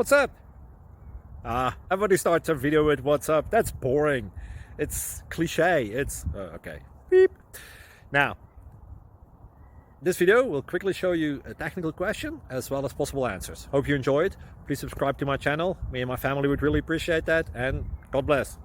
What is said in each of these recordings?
What's up? Everybody starts a video with what's up. That's boring. It's cliche. It's okay. Beep. Now, this video will quickly show you a technical question as well as possible answers. Hope you enjoyed. Please subscribe to my channel. Me and my family would really appreciate that, and God bless.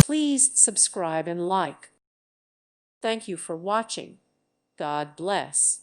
Please subscribe and like. Thank you for watching. God bless.